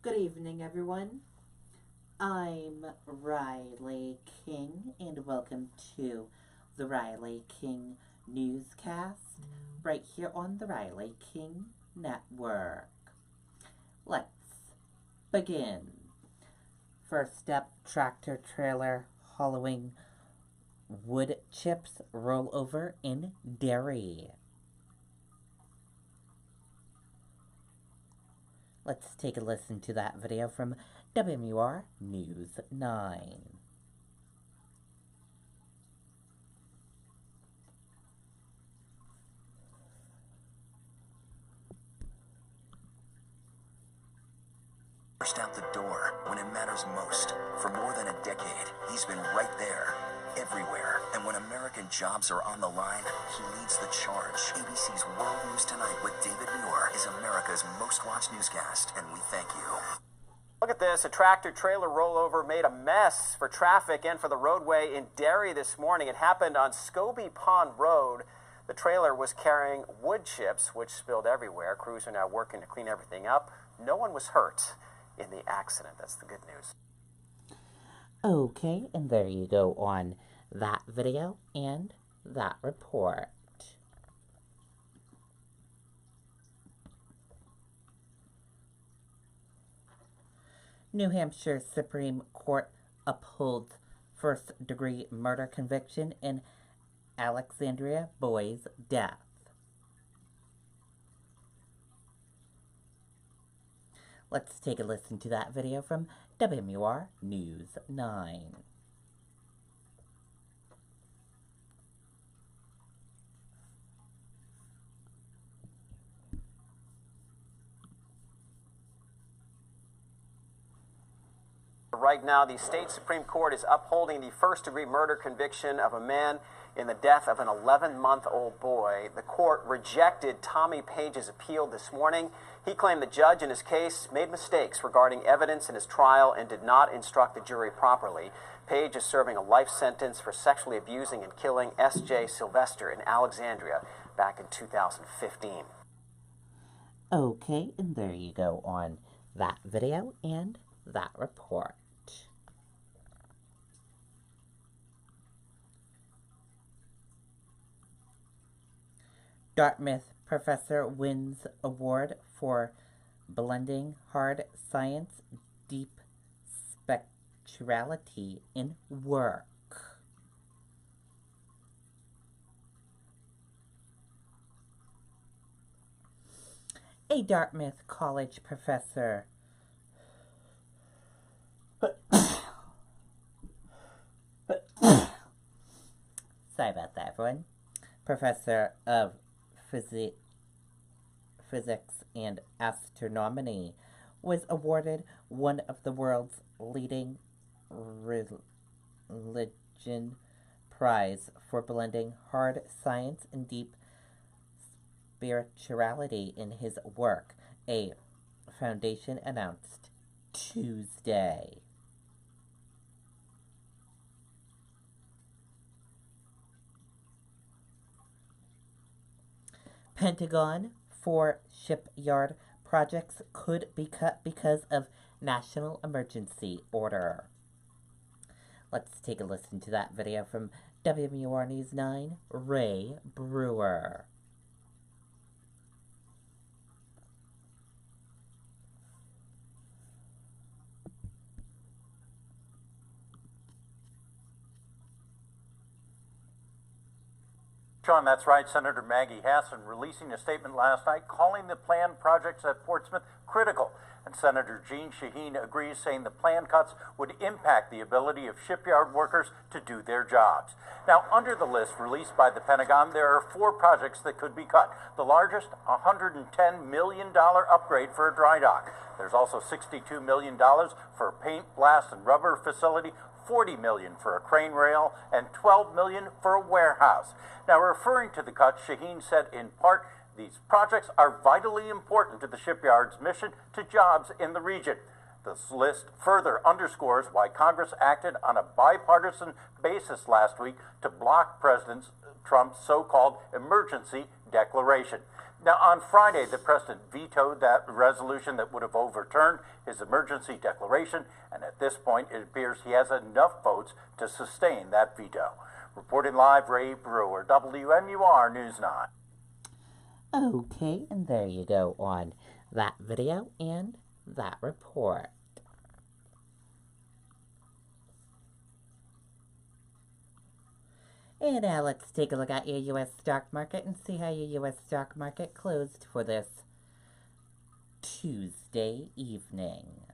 Good evening, everyone. I'm Riley King, and welcome to the Riley King Newscast right here on the Riley King Network. Let's begin. First up, tractor trailer hollowing wood chips rollover in Derry. Let's take a listen to that video from WMUR News 9. Burst out the door when it matters most. For more than a decade, he's been right there, everywhere. And when American jobs are on the line, he leads the charge. ABC's World News Tonight with David Muir is America's most watched newscast, and we thank you. Look at this. A tractor-trailer rollover made a mess for traffic and for the roadway in Derry this morning. It happened on Scobie Pond Road. The trailer was carrying wood chips, which spilled everywhere. Crews are now working to clean everything up. No one was hurt in the accident. That's the good news. Okay, and there you go on that video and that report. New Hampshire Supreme Court upholds first-degree murder conviction in Alexandria boy's death. Let's take a listen to that video from WMUR News 9. Right now, the state Supreme Court is upholding the first-degree murder conviction of a man in the death of an 11-month-old boy. The court rejected Tommy Page's appeal this morning. He claimed the judge in his case made mistakes regarding evidence in his trial and did not instruct the jury properly. Page is serving a life sentence for sexually abusing and killing S.J. Sylvester in Alexandria back in 2015. Okay, and there you go on that video and that report. Dartmouth professor wins award for blending hard science, deep spectrality in work. A Dartmouth College professor sorry about that, everyone. Professor of Physics and Astronomy was awarded one of the world's leading religion prize for blending hard science and deep spirituality in his work, a foundation announced Tuesday. Pentagon, 4 shipyard projects could be cut because of national emergency order. Let's take a listen to that video from WMUR News 9, Ray Brewer. Sean, that's right. Senator Maggie Hassan releasing a statement last night calling the planned projects at Portsmouth critical. And Senator Jeanne Shaheen agrees, saying the planned cuts would impact the ability of shipyard workers to do their jobs. Now, under the list released by the Pentagon, there are 4 projects that could be cut. The largest, $110 million upgrade for a dry dock. There's also $62 million for a paint, glass, and rubber facility, $40 million for a crane rail, and $12 million for a warehouse. Now, referring to the cuts, Shaheen said in part, these projects are vitally important to the shipyard's mission to jobs in the region. This list further underscores why Congress acted on a bipartisan basis last week to block President Trump's so-called emergency declaration. Now, on Friday, the president vetoed that resolution that would have overturned his emergency declaration, and at this point, it appears he has enough votes to sustain that veto. Reporting live, Ray Brewer, WMUR News 9. Okay, and there you go on that video and that report. And now let's take a look at your U.S. stock market and see how your U.S. stock market closed for this Tuesday evening.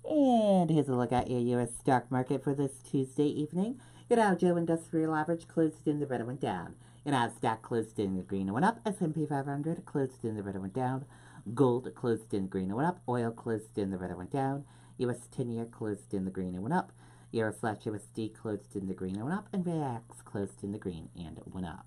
And here's a look at your U.S. stock market for this Tuesday evening. Your Dow Jones Industrial Average closed in the red and went down. Your Nasdaq closed in the green and went up. S&P 500 closed in the red and went down. Gold closed in the green and went up. Oil closed in the red and went down. U.S. 10-year closed in the green and went up. Euro/USD closed in the green and went up. And VIX closed in the green and went up.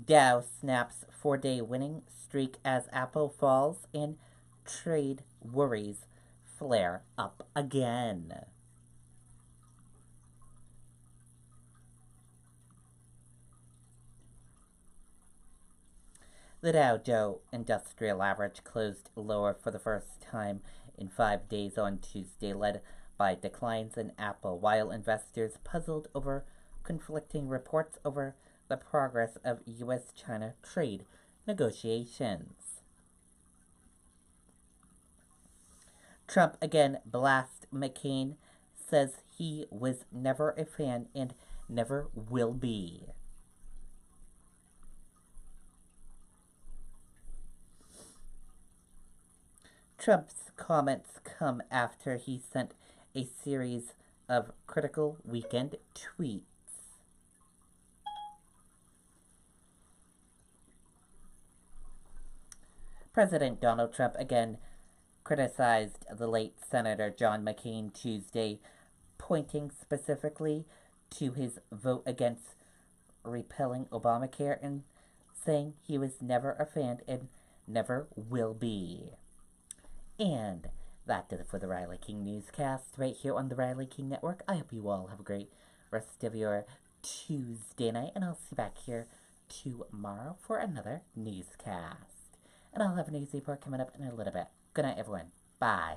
Dow snaps 4-day winning streak as Apple falls and trade worries flare up again. The Dow Jones Industrial Average closed lower for the first time in 5 days on Tuesday, led by declines in Apple, while investors puzzled over conflicting reports over the progress of U.S.-China trade negotiations. Trump again blasts McCain, says he was never a fan and never will be. Trump's comments come after he sent a series of critical weekend tweets. President Donald Trump again criticized the late Senator John McCain Tuesday, pointing specifically to his vote against repealing Obamacare and saying he was never a fan and never will be. And that did it for the Riley King Newscast right here on the Riley King Network. I hope you all have a great rest of your Tuesday night, and I'll see you back here tomorrow for another newscast. And I'll have a news report coming up in a little bit. Good night, everyone. Bye.